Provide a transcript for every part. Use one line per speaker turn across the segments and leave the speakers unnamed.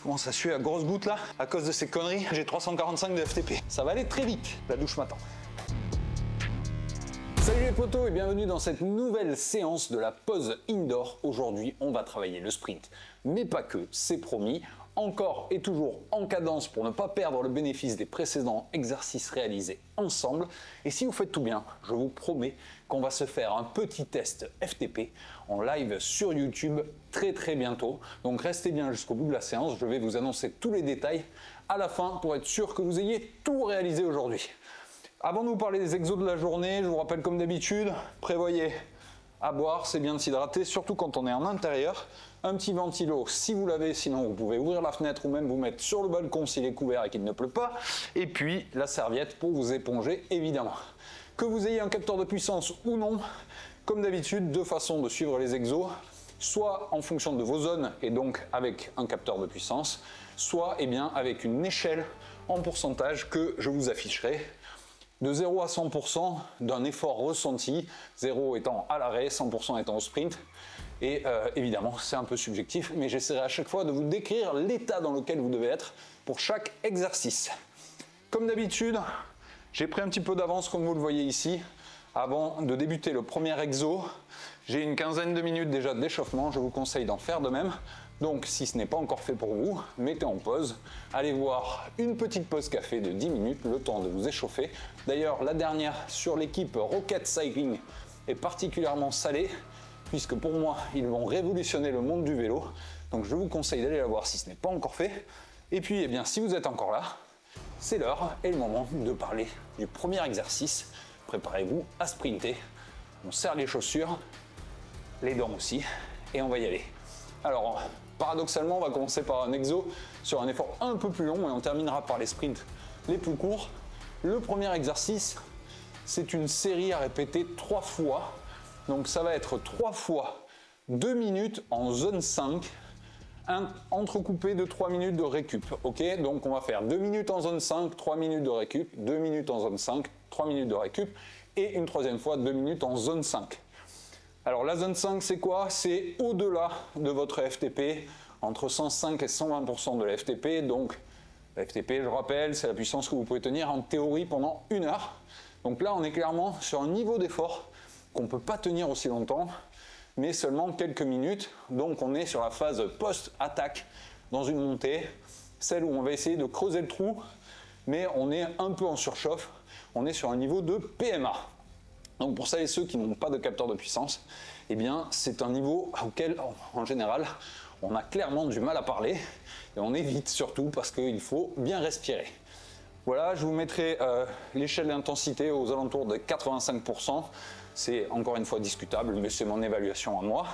commence à suer à grosses gouttes là, à cause de ces conneries. J'ai 345 de FTP. Ça va aller très vite, la douche m'attend. Salut les potos et bienvenue dans cette nouvelle séance de la pause indoor. Aujourd'hui, on va travailler le sprint, mais pas que, c'est promis. Encore et toujours en cadence pour ne pas perdre le bénéfice des précédents exercices réalisés ensemble. Et si vous faites tout bien, je vous promets qu'on va se faire un petit test FTP en live sur YouTube très bientôt. Donc restez bien jusqu'au bout de la séance, je vais vous annoncer tous les détails à la fin pour être sûr que vous ayez tout réalisé aujourd'hui. Avant de vous parler des exos de la journée, je vous rappelle comme d'habitude, prévoyez à boire, c'est bien de s'hydrater, surtout quand on est en intérieur. Un petit ventilo si vous l'avez, sinon vous pouvez ouvrir la fenêtre ou même vous mettre sur le balcon s'il est couvert et qu'il ne pleut pas. Et puis la serviette pour vous éponger évidemment. Que vous ayez un capteur de puissance ou non, comme d'habitude, deux façons de suivre les exos. Soit en fonction de vos zones et donc avec un capteur de puissance, soit avec une échelle en pourcentage que je vous afficherai. De 0 à 100% d'un effort ressenti, 0 étant à l'arrêt, 100% étant au sprint. Et évidemment, c'est un peu subjectif, mais j'essaierai à chaque fois de vous décrire l'état dans lequel vous devez être pour chaque exercice. Comme d'habitude, j'ai pris un petit peu d'avance comme vous le voyez ici. Avant de débuter le premier exo, j'ai une quinzaine de minutes déjà d'échauffement, je vous conseille d'en faire de même. Donc si ce n'est pas encore fait pour vous, mettez en pause, allez voir une petite pause café de 10 minutes, le temps de vous échauffer. D'ailleurs, la dernière sur l'équipe Rocket Cycling est particulièrement salée, puisque pour moi, ils vont révolutionner le monde du vélo. Donc je vous conseille d'aller la voir si ce n'est pas encore fait. Et puis, si vous êtes encore là, c'est l'heure et le moment de parler du premier exercice. Préparez-vous à sprinter. On serre les chaussures, les dents aussi, et on va y aller. Alors, paradoxalement, on va commencer par un exo sur un effort un peu plus long et on terminera par les sprints les plus courts. Le premier exercice, c'est une série à répéter 3 fois. Donc ça va être 3 fois 2 minutes en zone 5, entrecoupé de 3 minutes de récup. Ok, donc on va faire 2 minutes en zone 5, 3 minutes de récup, 2 minutes en zone 5, 3 minutes de récup, et une troisième fois 2 minutes en zone 5. Alors la zone 5 c'est quoi? C'est au-delà de votre FTP, entre 105 et 120% de la FTP. Donc la FTP, je rappelle, c'est la puissance que vous pouvez tenir en théorie pendant 1 heure. Donc là on est clairement sur un niveau d'effort qu'on ne peut pas tenir aussi longtemps, mais seulement quelques minutes. Donc on est sur la phase post-attaque dans une montée, celle où on va essayer de creuser le trou, mais on est un peu en surchauffe, on est sur un niveau de PMA. Donc pour celles et ceux qui n'ont pas de capteur de puissance, c'est un niveau auquel en général on a clairement du mal à parler et on évite surtout parce qu'il faut bien respirer. Voilà, je vous mettrai l'échelle d'intensité aux alentours de 85%. C'est encore une fois discutable, mais c'est mon évaluation à moi.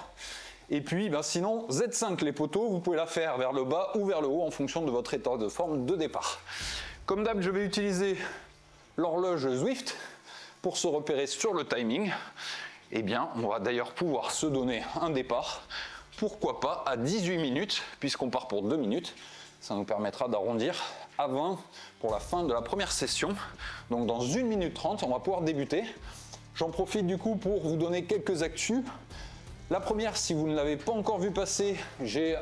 Et puis sinon, Z5 les potos, vous pouvez la faire vers le bas ou vers le haut en fonction de votre état de forme de départ. Comme d'hab, je vais utiliser l'horloge Zwift pour se repérer sur le timing. On va d'ailleurs pouvoir se donner un départ, pourquoi pas à 18 minutes, puisqu'on part pour 2 minutes. Ça nous permettra d'arrondir à 20 pour la fin de la première session. Donc dans 1 minute 30, on va pouvoir débuter. J'en profite du coup pour vous donner quelques actus. La première, si vous ne l'avez pas encore vu passer, j'ai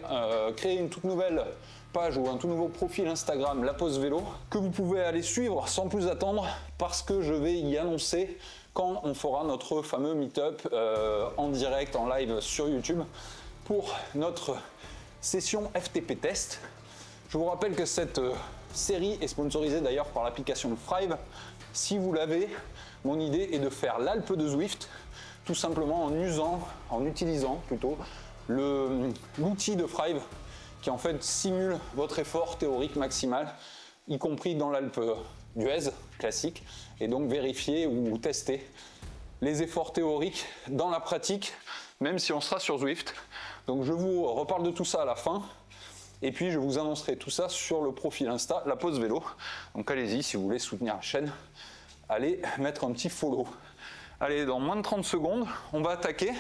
créé une toute nouvelle page ou un tout nouveau profil Instagram, La Pause Vélo, que vous pouvez aller suivre sans plus attendre parce que je vais y annoncer quand on fera notre fameux meet-up en direct, en live sur YouTube pour notre session FTP test. Je vous rappelle que cette série est sponsorisée d'ailleurs par l'application Thrive. Si vous l'avez, mon idée est de faire l'Alpe de Zwift tout simplement en utilisant plutôt l'outil de Thrive qui en fait simule votre effort théorique maximal, y compris dans l'Alpe d'Huez classique, et donc vérifier ou tester les efforts théoriques dans la pratique, même si on sera sur Zwift. Donc je vous reparle de tout ça à la fin, et puis je vous annoncerai tout ça sur le profil Insta, La Pause Vélo. Donc allez-y, si vous voulez soutenir la chaîne, allez mettre un petit follow. Allez, dans moins de 30 secondes, on va attaquer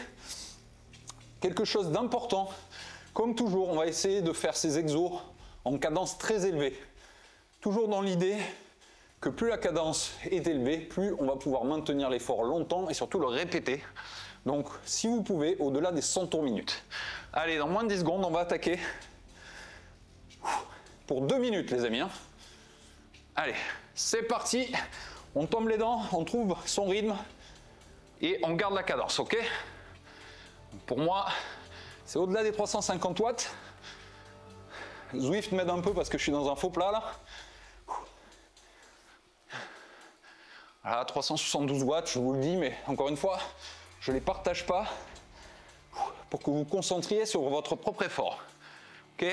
quelque chose d'important. Comme toujours, on va essayer de faire ces exos en cadence très élevée. Toujours dans l'idée que plus la cadence est élevée, plus on va pouvoir maintenir l'effort longtemps et surtout le répéter. Donc, si vous pouvez, au-delà des 100 tours minutes. Allez, dans moins de 10 secondes, on va attaquer. pour 2 minutes, les amis. Hein. Allez, c'est parti. On tombe les dents, on trouve son rythme et on garde la cadence, ok? Pour moi, c'est au-delà des 350 watts. Zwift m'aide un peu parce que je suis dans un faux plat là. Voilà, 372 watts, je vous le dis, mais encore une fois, je ne les partage pas pour que vous vous concentriez sur votre propre effort. Ok?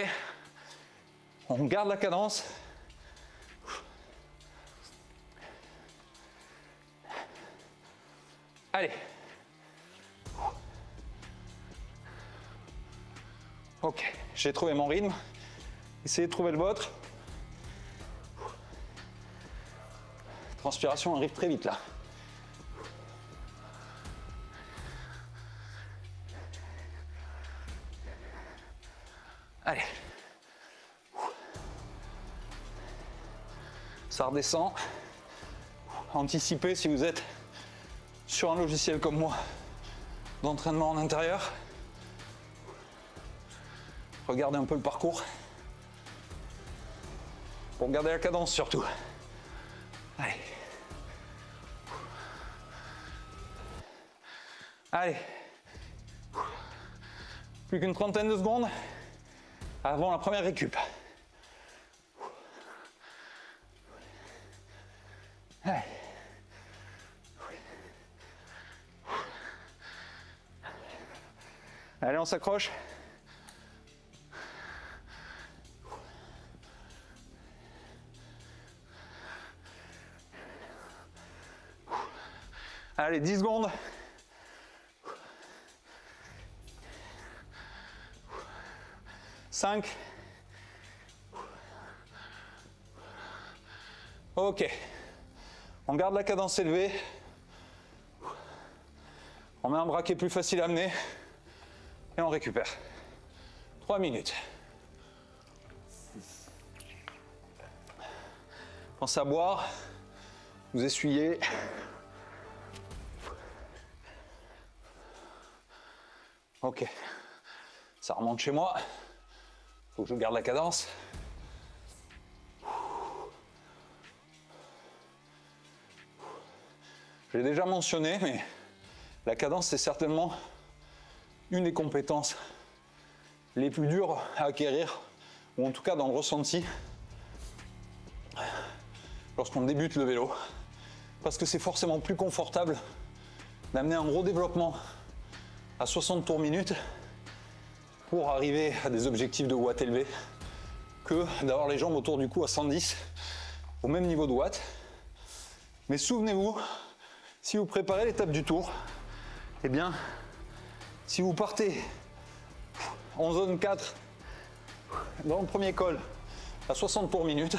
On garde la cadence. Allez. Ok, j'ai trouvé mon rythme. Essayez de trouver le vôtre. Transpiration arrive très vite là. Allez. Ça redescend. Anticipez si vous êtes sur un logiciel comme moi d'entraînement en intérieur. Regardez un peu le parcours. Pour garder la cadence surtout. Allez. Allez. Plus qu'une trentaine de secondes avant la première récup. Allez. Allez, on s'accroche. Allez, 10 secondes. Cinq. Ok. On garde la cadence élevée. On met un bras qui est plus facile à amener. Et on récupère. 3 minutes. Pensez à boire. Vous essuyez. Ok. Ça remonte chez moi. Faut que je garde la cadence. Je l'ai déjà mentionné, mais la cadence, c'est certainement une des compétences les plus dures à acquérir, ou en tout cas dans le ressenti, lorsqu'on débute le vélo. Parce que c'est forcément plus confortable d'amener un gros développement à 60 tours minute pour arriver à des objectifs de watts élevés que d'avoir les jambes autour du cou à 110 au même niveau de watts. Mais souvenez-vous, si vous préparez l'étape du tour, eh bien, si vous partez en zone 4 dans le premier col à 60 tours minute,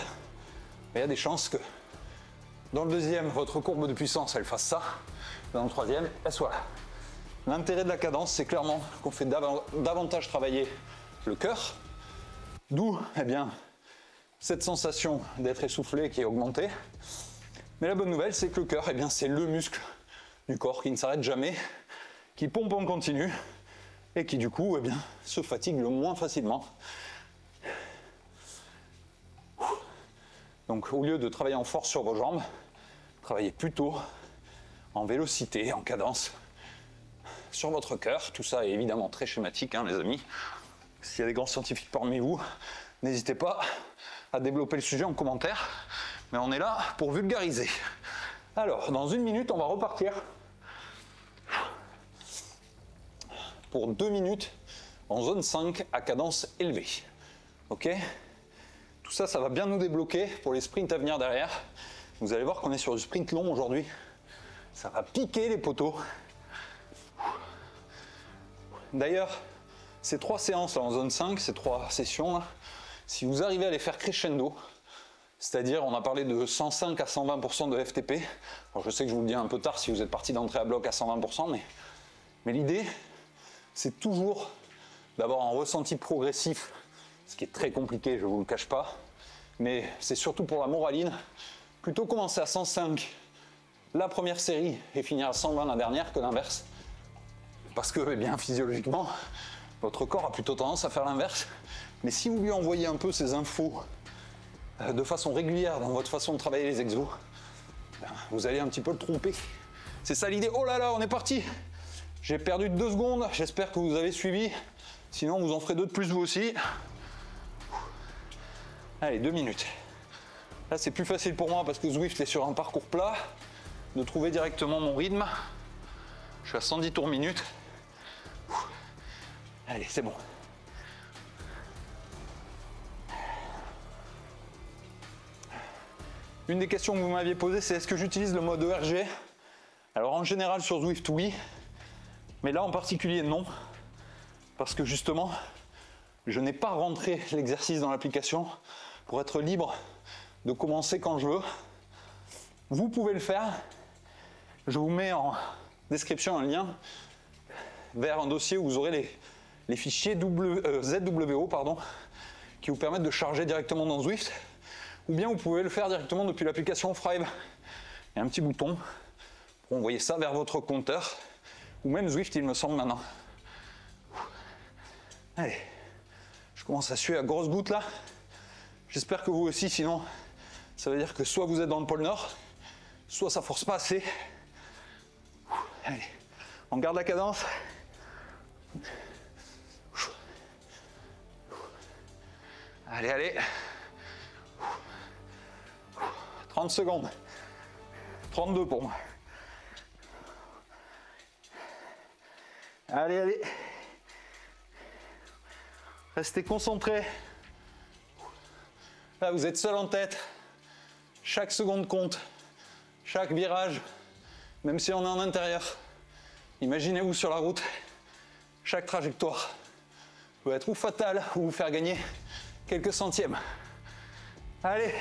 il y a des chances que dans le deuxième, votre courbe de puissance, elle fasse ça. Dans le troisième, elle soit là. L'intérêt de la cadence, c'est clairement qu'on fait davantage travailler le cœur, d'où eh bien, cette sensation d'être essoufflé qui est augmentée. Mais la bonne nouvelle, c'est que le cœur, eh bien, c'est le muscle du corps qui ne s'arrête jamais, qui pompe en continu et qui du coup eh bien, se fatigue le moins facilement. Donc au lieu de travailler en force sur vos jambes, travaillez plutôt en vélocité, en cadence, sur votre cœur. Tout ça est évidemment très schématique, hein, les amis. S'il y a des grands scientifiques parmi vous, n'hésitez pas à développer le sujet en commentaire. Mais on est là pour vulgariser. Alors, dans 1 minute, on va repartir pour 2 minutes en zone 5 à cadence élevée. Ok ? Tout ça, ça va bien nous débloquer pour les sprints à venir derrière. Vous allez voir qu'on est sur du sprint long aujourd'hui. Ça va piquer les poteaux. D'ailleurs, ces 3 séances là en zone 5, ces 3 sessions là, si vous arrivez à les faire crescendo, c'est-à-dire on a parlé de 105 à 120% de FTP, alors je sais que je vous le dis un peu tard si vous êtes parti d'entrée à bloc à 120%, mais l'idée c'est toujours d'avoir un ressenti progressif, ce qui est très compliqué, je ne vous le cache pas, mais c'est surtout pour la moraline, plutôt commencer à 105 la première série et finir à 120 la dernière que l'inverse. Parce que, eh bien, physiologiquement, votre corps a plutôt tendance à faire l'inverse. Mais si vous lui envoyez un peu ces infos de façon régulière dans votre façon de travailler les exos, vous allez un petit peu le tromper. C'est ça l'idée. Oh là là, on est parti. J'ai perdu 2 secondes, j'espère que vous avez suivi. Sinon, vous en ferez 2 de plus vous aussi. Allez, 2 minutes. Là, c'est plus facile pour moi parce que Zwift est sur un parcours plat, de trouver directement mon rythme. Je suis à 110 tours minute. Allez, c'est bon. Une des questions que vous m'aviez posées, c'est est-ce que j'utilise le mode ERG? Alors en général sur Zwift, oui. Mais là en particulier, non. Parce que justement, je n'ai pas rentré l'exercice dans l'application pour être libre de commencer quand je veux. Vous pouvez le faire. Je vous mets en description un lien vers un dossier où vous aurez les fichiers ZWO qui vous permettent de charger directement dans Zwift. Ou bien vous pouvez le faire directement depuis l'application Thrive. Il y a un petit bouton pour envoyer ça vers votre compteur. Ou même Zwift, il me semble maintenant. Allez, je commence à suer à grosses gouttes là. J'espère que vous aussi, sinon ça veut dire que soit vous êtes dans le pôle Nord, soit ça force pas assez. Allez, on garde la cadence. Allez, allez. 30 secondes. 32 pour moi. Allez, allez. Restez concentrés. Là, vous êtes seul en tête. Chaque seconde compte. Chaque virage, même si on est en intérieur. Imaginez-vous sur la route. Chaque trajectoire peut être ou fatale ou vous faire gagner quelques centièmes. Allez.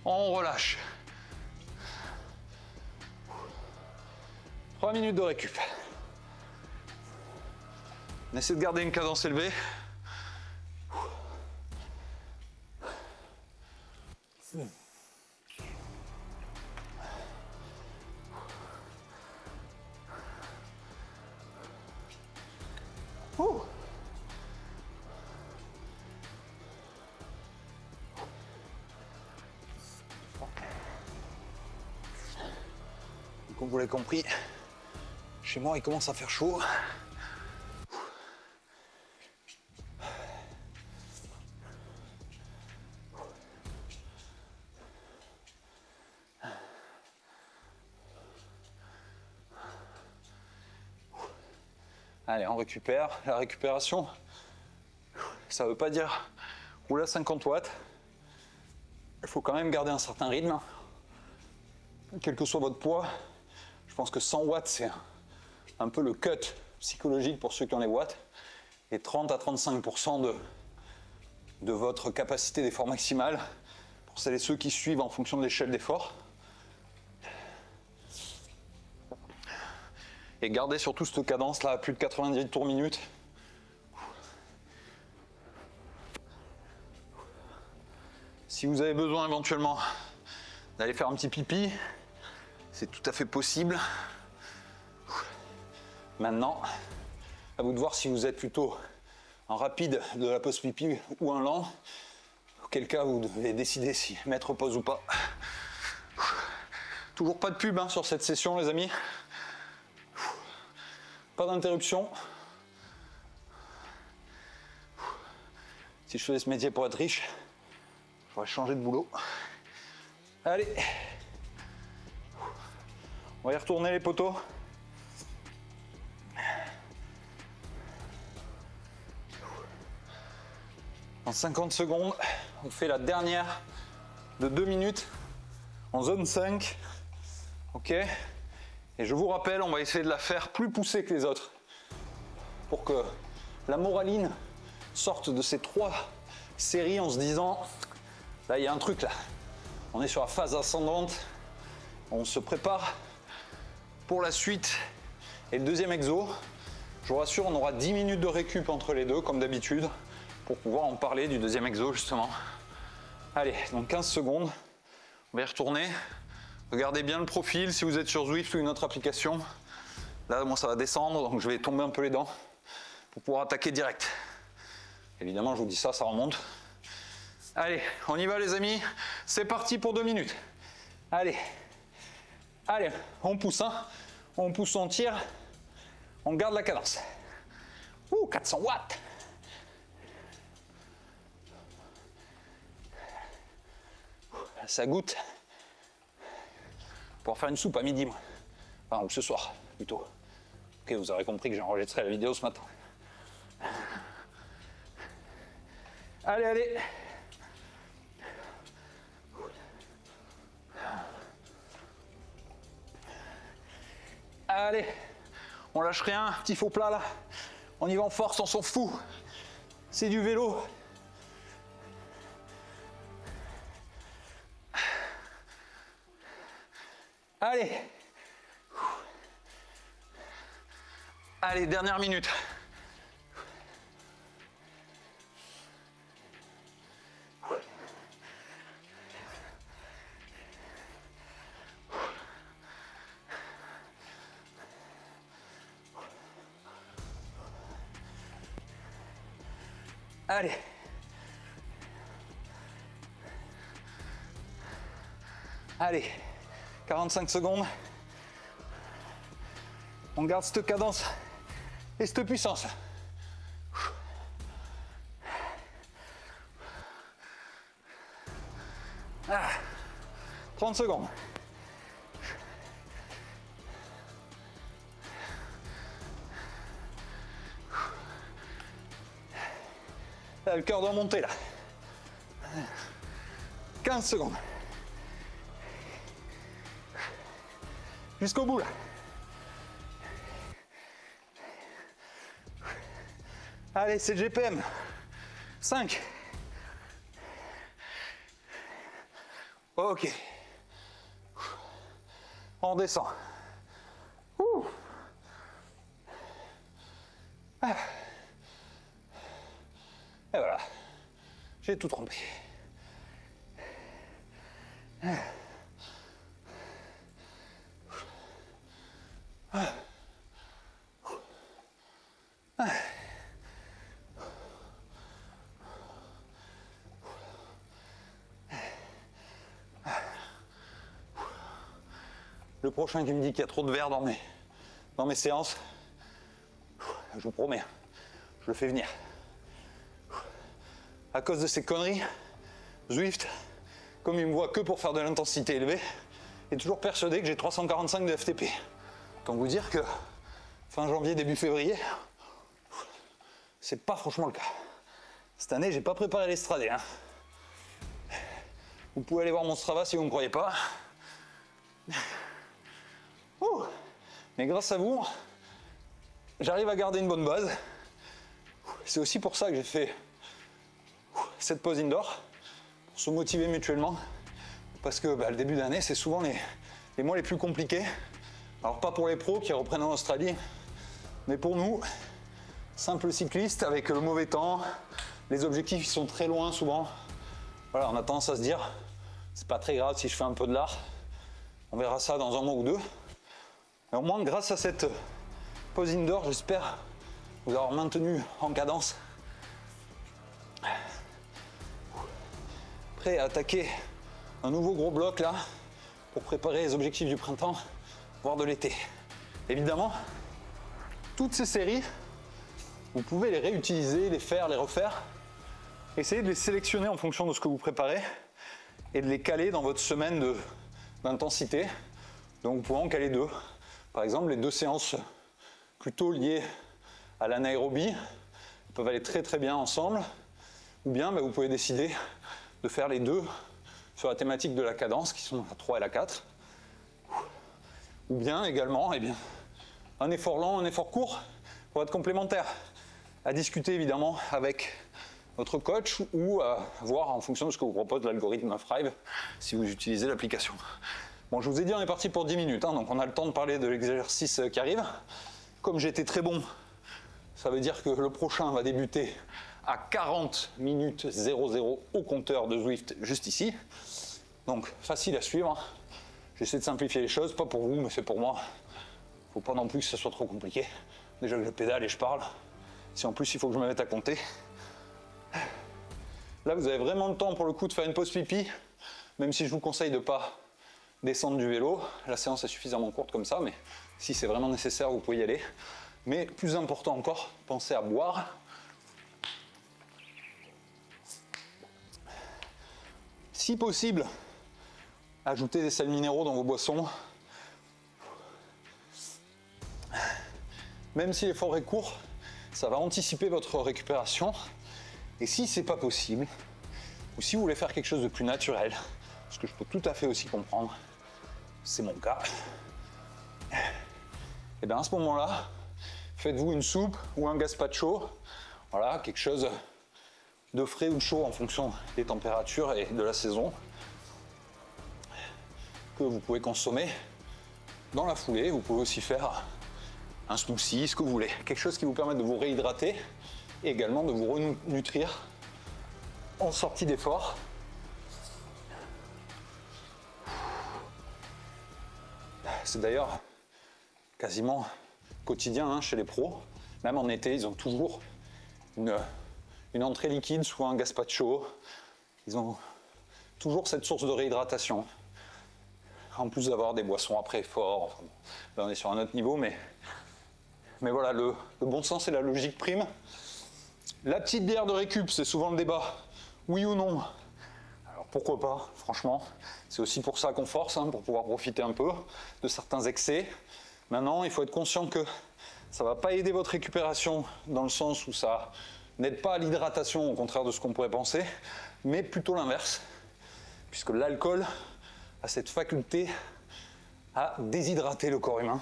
On relâche. 3 minutes de récup. On essaie de garder une cadence élevée. Comme vous l'avez compris, chez moi il commence à faire chaud. Allez, on récupère. La récupération, ça ne veut pas dire oula 50 watts. Il faut quand même garder un certain rythme. Quel que soit votre poids, je pense que 100 watts, c'est un peu le cut psychologique pour ceux qui ont les watts. Et 30 à 35% de votre capacité d'effort maximale pour celles et ceux qui suivent en fonction de l'échelle d'effort. Et gardez surtout cette cadence là à plus de 90 tours minute. Si vous avez besoin éventuellement d'aller faire un petit pipi, c'est tout à fait possible. Maintenant, à vous de voir si vous êtes plutôt un rapide de la pause pipi ou un lent. Auquel cas vous devez décider si mettre pause ou pas. Toujours pas de pub sur cette session les amis. Pas d'interruption. Si je faisais ce métier pour être riche, j'aurais changé de boulot. Allez. On va y retourner les poteaux. En 50 secondes, on fait la dernière de 2 minutes en zone 5. Ok. Et je vous rappelle, on va essayer de la faire plus poussée que les autres pour que la moraline sorte de ces 3 séries en se disant là il y a un truc là, on est sur la phase ascendante, on se prépare pour la suite et le deuxième exo. Je vous rassure, on aura 10 minutes de récup entre les deux comme d'habitude pour pouvoir en parler du deuxième exo justement. Allez, donc 15 secondes, on va y retourner. Regardez bien le profil si vous êtes sur Zwift ou une autre application. Là, moi, ça va descendre, donc je vais tomber un peu les dents pour pouvoir attaquer direct. Évidemment, je vous dis ça, ça remonte. Allez, on y va les amis. C'est parti pour 2 minutes. Allez. Allez, on pousse, hein. On pousse, on tire. On garde la cadence. Ouh, 400 watts. Ça goûte. Pour faire une soupe à midi, moi. Enfin, ou ce soir, plutôt. Ok, vous aurez compris que j'ai enregistré la vidéo ce matin. Allez, allez. Allez, on lâche rien, petit faux plat là. On y va en force, on s'en fout. C'est du vélo. Allez. Allez, dernière minute. Allez. Allez, 45 secondes. On garde cette cadence et cette puissance. Ah, 30 secondes. Là, le cœur doit monter là. 15 secondes. Jusqu'au bout là. Allez, c'est le GPM. 5. Ok. On descend. Ouh. Ah. Et voilà. J'ai tout trempé. Ah. Ah. Ah. Le prochain qui me dit qu'il y a trop de verre dans mes séances, je vous promets, je le fais venir. À cause de ces conneries, Zwift, comme il me voit que pour faire de l'intensité élevée, est toujours persuadé que j'ai 345 de FTP. Autant vous dire que fin janvier, début février, c'est pas franchement le cas. Cette année, j'ai pas préparé l'Estradé. Hein. Vous pouvez aller voir mon Strava si vous ne me croyez pas. Ouh. Mais grâce à vous, j'arrive à garder une bonne base. C'est aussi pour ça que j'ai fait cette pause indoor, pour se motiver mutuellement. Parce que le début d'année, c'est souvent les mois les plus compliqués. Alors pas pour les pros qui reprennent en Australie, mais pour nous, simples cyclistes avec le mauvais temps, les objectifs ils sont très loin souvent. Voilà, on a tendance à se dire, c'est pas très grave si je fais un peu de l'art, on verra ça dans un mois ou deux. Mais au moins, grâce à cette pause indoor, j'espère vous avoir maintenu en cadence. Prêt à attaquer un nouveau gros bloc là, pour préparer les objectifs du printemps, voire de l'été. Évidemment, toutes ces séries, vous pouvez les réutiliser, les faire, les refaire. Essayez de les sélectionner en fonction de ce que vous préparez et de les caler dans votre semaine d'intensité. Donc vous pouvez en caler 2. Par exemple, les 2 séances plutôt liées à l'anaérobie peuvent aller très très bien ensemble. Ou bien vous pouvez décider de faire les 2 sur la thématique de la cadence, qui sont la 3 et la 4. Ou bien également, un effort lent, un effort court pour être complémentaire. À discuter évidemment avec votre coach ou à voir en fonction de ce que vous propose l'algorithme Thrive si vous utilisez l'application. Bon, je vous ai dit on est parti pour 10 minutes, hein, donc on a le temps de parler de l'exercice qui arrive. Comme j'ai été très bon, ça veut dire que le prochain va débuter à 40 minutes 00 au compteur de Zwift juste ici. Donc facile à suivre. J'essaie de simplifier les choses, pas pour vous, mais c'est pour moi. Faut pas non plus que ce soit trop compliqué. Déjà que je pédale et je parle. Si en plus il faut que je me mette à compter. Là, vous avez vraiment le temps pour le coup de faire une pause pipi, même si je vous conseille de ne pas descendre du vélo. La séance est suffisamment courte comme ça, mais si c'est vraiment nécessaire, vous pouvez y aller. Mais plus important encore, pensez à boire. Si possible, ajoutez des sels minéraux dans vos boissons. Même si l'effort est court, ça va anticiper votre récupération. Et si c'est pas possible, ou si vous voulez faire quelque chose de plus naturel, ce que je peux tout à fait aussi comprendre, c'est mon cas, et bien à ce moment-là, faites-vous une soupe ou un gazpacho, voilà, quelque chose de frais ou de chaud en fonction des températures et de la saison, que vous pouvez consommer dans la foulée. Vous pouvez aussi faire un smoothie, ce que vous voulez, quelque chose qui vous permet de vous réhydrater et également de vous renutrir en sortie d'effort. C'est d'ailleurs quasiment quotidien chez les pros. Même en été, ils ont toujours une entrée liquide, soit un gazpacho. Ils ont toujours cette source de réhydratation. En plus d'avoir des boissons après effort. Enfin, là, on est sur un autre niveau, mais voilà, le bon sens et la logique priment. La petite bière de récup, c'est souvent le débat. Oui ou non? Alors pourquoi pas, franchement. C'est aussi pour ça qu'on force, pour pouvoir profiter un peu de certains excès. Maintenant, il faut être conscient que ça ne va pas aider votre récupération dans le sens où ça n'aide pas à l'hydratation, au contraire de ce qu'on pourrait penser, mais plutôt l'inverse, puisque l'alcool a cette faculté à déshydrater le corps humain.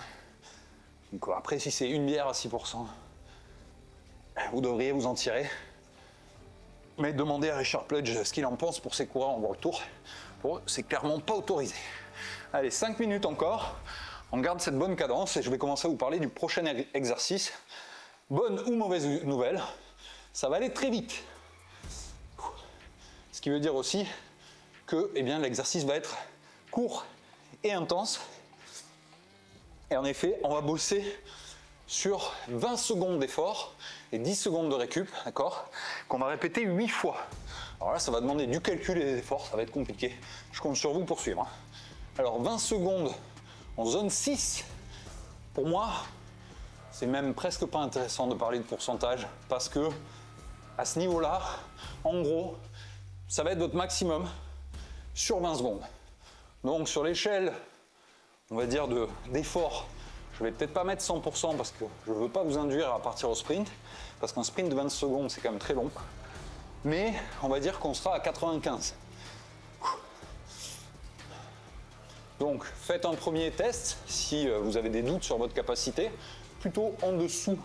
Donc après, si c'est une bière à 6%, vous devriez vous en tirer. Mais demandez à Richard Pledge ce qu'il en pense pour ses coureurs en World Tour. Pour eux, c'est clairement pas autorisé. Allez, 5 minutes encore. On garde cette bonne cadence et je vais commencer à vous parler du prochain exercice. Bonne ou mauvaise nouvelle, ça va aller très vite. Ce qui veut dire aussi que l'exercice va être court et intense. Et en effet, on va bosser sur 20 secondes d'effort et 10 secondes de récup, d'accord, qu'on va répéter 8 fois. Alors là, ça va demander du calcul et des efforts, ça va être compliqué. Je compte sur vous pour suivre. Alors 20 secondes en zone 6, pour moi, c'est même presque pas intéressant de parler de pourcentage parce que à ce niveau-là, en gros, ça va être votre maximum sur 20 secondes. Donc sur l'échelle, on va dire d'effort, je vais peut-être pas mettre 100% parce que je ne veux pas vous induire à partir au sprint, parce qu'un sprint de 20 secondes, c'est quand même très long. Mais on va dire qu'on sera à 95. Donc faites un premier test si vous avez des doutes sur votre capacité, plutôt en dessous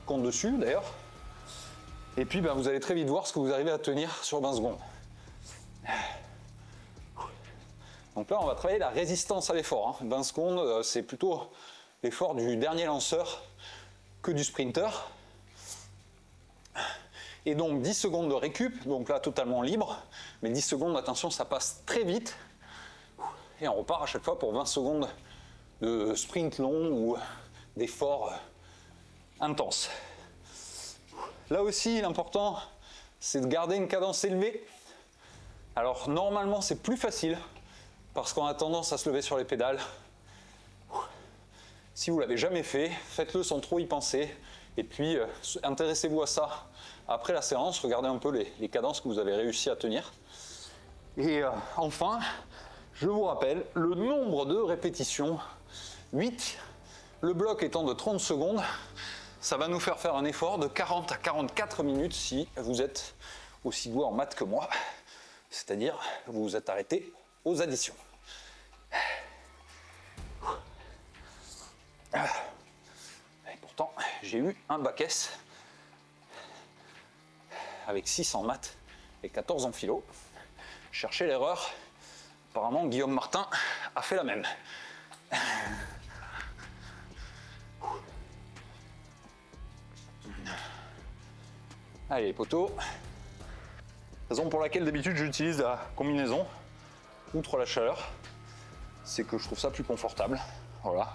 qu'en dessus d'ailleurs. Et puis vous allez très vite voir ce que vous arrivez à tenir sur 20 secondes. Donc là, on va travailler la résistance à l'effort. 20 secondes, c'est plutôt l'effort du dernier lanceur que du sprinter. Et donc 10 secondes de récup, donc là totalement libre, mais 10 secondes, attention, ça passe très vite. Et on repart à chaque fois pour 20 secondes de sprint long ou d'effort intense. Là aussi, l'important, c'est de garder une cadence élevée. Alors normalement, c'est plus facile parce qu'on a tendance à se lever sur les pédales. Si vous ne l'avez jamais fait, faites-le sans trop y penser. Et puis, intéressez-vous à ça après la séance. Regardez un peu les cadences que vous avez réussi à tenir. Et enfin, je vous rappelle le nombre de répétitions. 8. Le bloc étant de 30 secondes, ça va nous faire un effort de 40 à 44 minutes si vous êtes aussi doué en maths que moi. C'est-à-dire, vous vous êtes arrêté aux additions. Et pourtant, j'ai eu un bac S avec 6 en maths et 14 en philo. Cherchez l'erreur. Apparemment, Guillaume Martin a fait la même. Allez, les poteaux. Raison pour laquelle d'habitude j'utilise la combinaison, outre la chaleur, c'est que je trouve ça plus confortable. Voilà.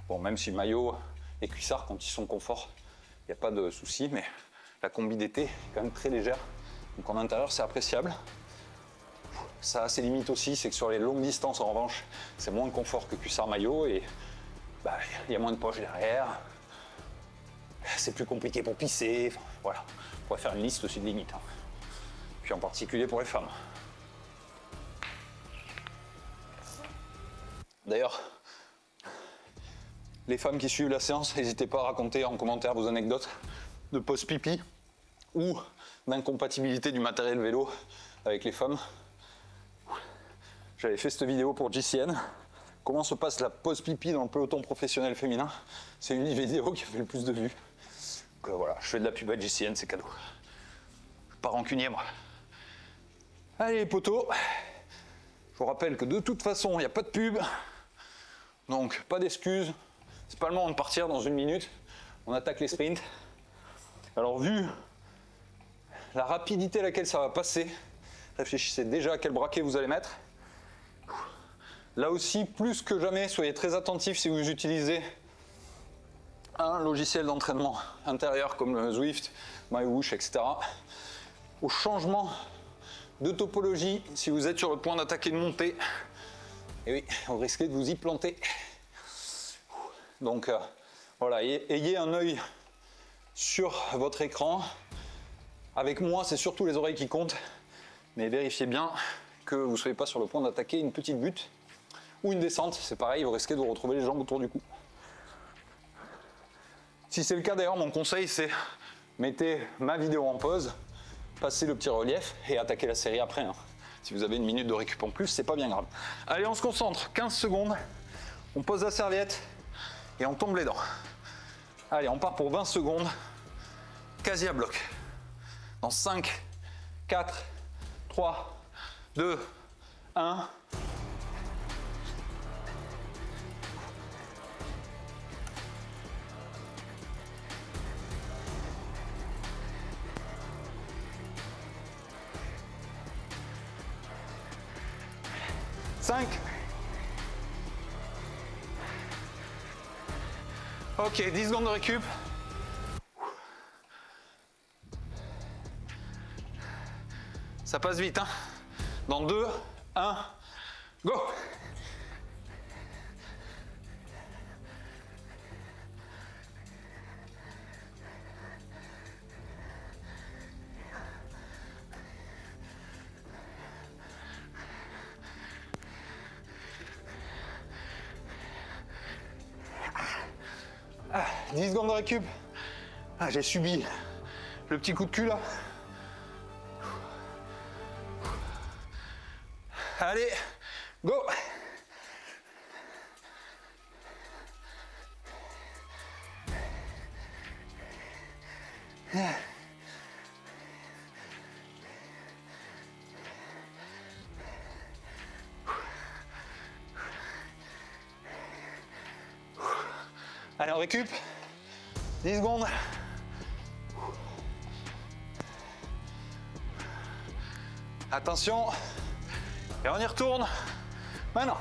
Bon, même si le maillot et cuissard, quand ils sont confort, il n'y a pas de souci, mais la combi d'été est quand même très légère Donc en intérieur, c'est appréciable. Ça a ses limites aussi, c'est que sur les longues distances, en revanche, c'est moins confort que cuissard maillot et bah, il y a moins de poches derrière. C'est plus compliqué pour pisser. Enfin, voilà, on pourrait faire une liste aussi de limites. Hein. Puis en particulier pour les femmes. D'ailleurs, les femmes qui suivent la séance, n'hésitez pas à raconter en commentaire vos anecdotes de pause pipi ou d'incompatibilité du matériel vélo avec les femmes. J'avais fait cette vidéo pour JCN. Comment se passe la pause pipi dans le peloton professionnel féminin? C'est une vidéo qui a fait le plus de vues. Donc voilà, je fais de la pub à JCN, c'est cadeau. Je suis pas rancunier, moi. Allez les potos, je vous rappelle que de toute façon, il n'y a pas de pub. Donc pas d'excuses. C'est pas le moment de partir dans 1 minute. On attaque les sprints. Alors vu la rapidité à laquelle ça va passer, réfléchissez déjà à quel braquet vous allez mettre. Là aussi, plus que jamais, soyez très attentifs si vous utilisez un logiciel d'entraînement intérieur comme le Zwift, MyWhoosh, etc. Au changement de topologie, si vous êtes sur le point d'attaquer une montée, et oui, vous risquez de vous y planter. Donc voilà, ayez un œil sur votre écran. Avec moi, c'est surtout les oreilles qui comptent, mais vérifiez bien que vous ne soyez pas sur le point d'attaquer une petite butte ou une descente. C'est pareil, vous risquez de vous retrouver les jambes autour du cou. Si c'est le cas d'ailleurs, mon conseil c'est mettez ma vidéo en pause, passez le petit relief et attaquez la série après. Hein. Si vous avez 1 minute de récup en plus, c'est pas bien grave. Allez, on se concentre, 15 secondes, on pose la serviette et on tombe les dents. Allez, on part pour 20 secondes, quasi à bloc. Dans 5, 4, 3, 2, 1. Ok, 10 secondes de récup. Ça passe vite, hein. Dans 2, 1, go! Ah, 10 secondes de récup. Ah, j'ai subi le petit coup de cul là. Allez, go! Allez, on récup. 10 secondes. Attention. Et on y retourne. Maintenant.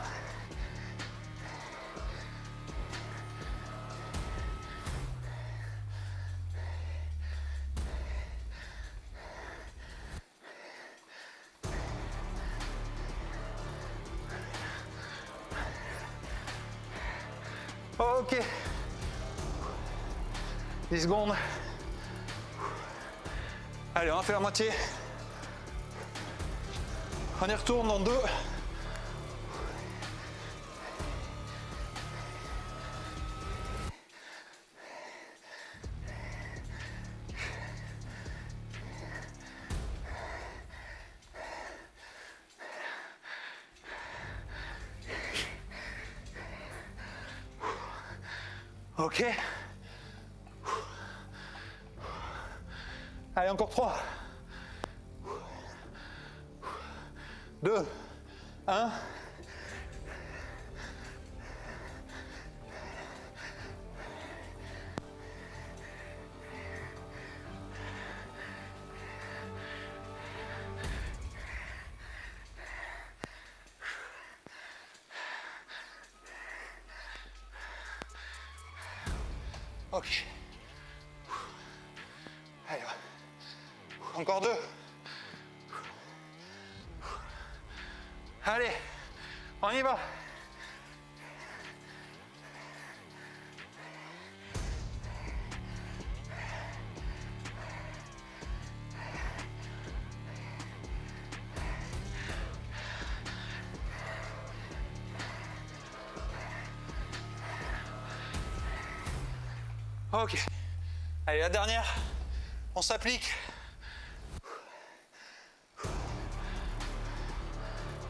Ok. 10 secondes. Allez, on va faire la moitié. On y retourne dans 2. Ok. Allez, encore 3. 2, 1. Ok. Allez, encore 2.
Allez, on y va. Ok. Allez, la dernière. On s'applique.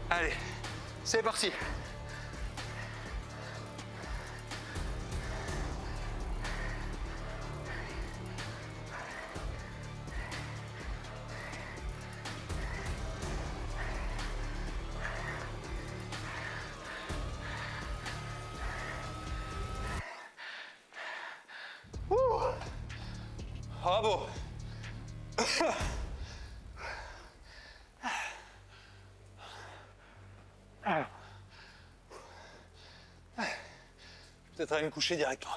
Allez, c'est parti. Bravo. Peut-être aller me coucher directement.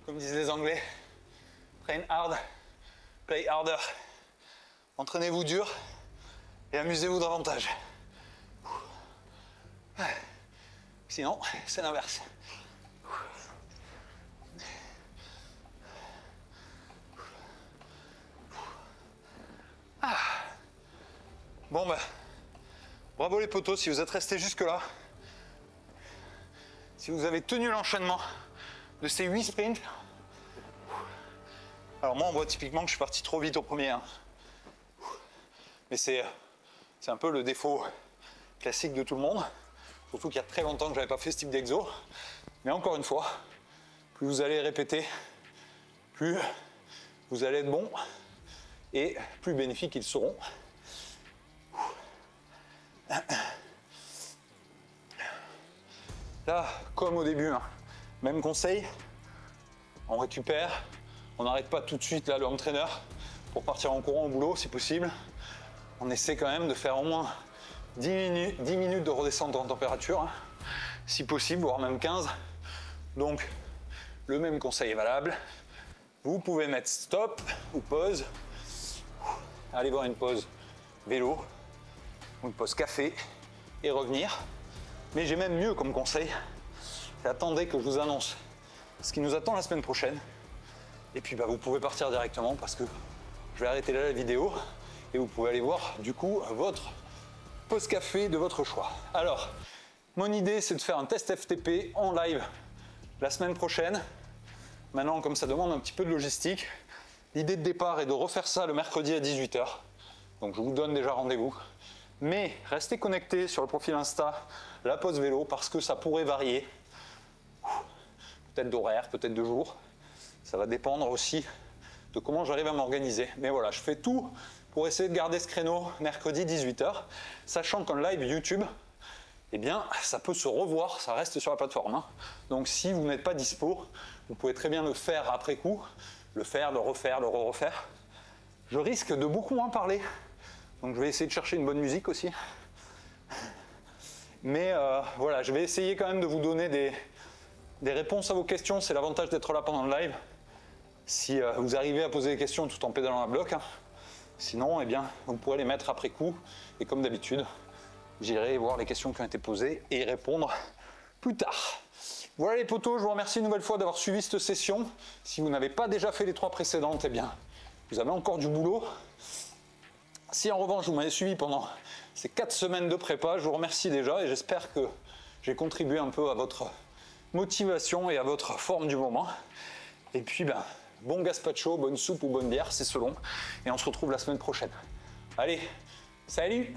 Comme disent les Anglais, train hard, play harder. Entraînez-vous dur et amusez-vous davantage. Sinon, c'est l'inverse. Bon ben, bravo les potos si vous êtes restés jusque-là. Si vous avez tenu l'enchaînement de ces 8 sprints. Alors moi on voit typiquement que je suis parti trop vite au premier. Hein. Mais c'est un peu le défaut classique de tout le monde. Surtout qu'il y a très longtemps que je n'avais pas fait ce type d'exo. Mais encore une fois, plus vous allez répéter, plus vous allez être bon et plus bénéfiques ils seront. Là, comme au début, hein, même conseil, on récupère, on n'arrête pas tout de suite là, le home trainer pour partir en courant au boulot si possible. On essaie quand même de faire au moins 10 minutes de redescente en température, hein, si possible, voire même 15. Donc, le même conseil est valable. Vous pouvez mettre stop ou pause. Allez voir une pause vélo ou une pause café et revenir. Mais j'ai même mieux comme conseil. C'est attendez que je vous annonce ce qui nous attend la semaine prochaine. Et puis bah, vous pouvez partir directement parce que je vais arrêter là la vidéo et vous pouvez aller voir du coup votre pause café de votre choix. Alors, mon idée c'est de faire un test FTP en live la semaine prochaine. Maintenant, comme ça demande un petit peu de logistique, l'idée de départ est de refaire ça le mercredi à 18 h. Donc je vous donne déjà rendez-vous. Mais restez connectés sur le profil Insta, la pause vélo, parce que ça pourrait varier. Peut-être d'horaire, peut-être de jour. Ça va dépendre aussi de comment j'arrive à m'organiser. Mais voilà, je fais tout pour essayer de garder ce créneau mercredi 18 h, sachant qu'un live YouTube, eh bien, ça peut se revoir, ça reste sur la plateforme. Hein. Donc si vous n'êtes pas dispo, vous pouvez très bien le faire après coup, le faire, le refaire, le re-refaire. Je risque de beaucoup moins parler, donc je vais essayer de chercher une bonne musique aussi. Mais voilà, je vais essayer quand même de vous donner des réponses à vos questions. C'est l'avantage d'être là pendant le live. Si vous arrivez à poser des questions tout en pédalant à bloc, hein. Sinon, eh bien, vous pourrez les mettre après coup. Et comme d'habitude, j'irai voir les questions qui ont été posées et y répondre plus tard. Voilà les potos, je vous remercie une nouvelle fois d'avoir suivi cette session. Si vous n'avez pas déjà fait les 3 précédentes, eh bien, vous avez encore du boulot. Si en revanche vous m'avez suivi pendant ces 4 semaines de prépa, je vous remercie déjà et j'espère que j'ai contribué un peu à votre motivation et à votre forme du moment. Et puis, ben, bon gazpacho, bonne soupe ou bonne bière, c'est selon. Et on se retrouve la semaine prochaine. Allez, salut!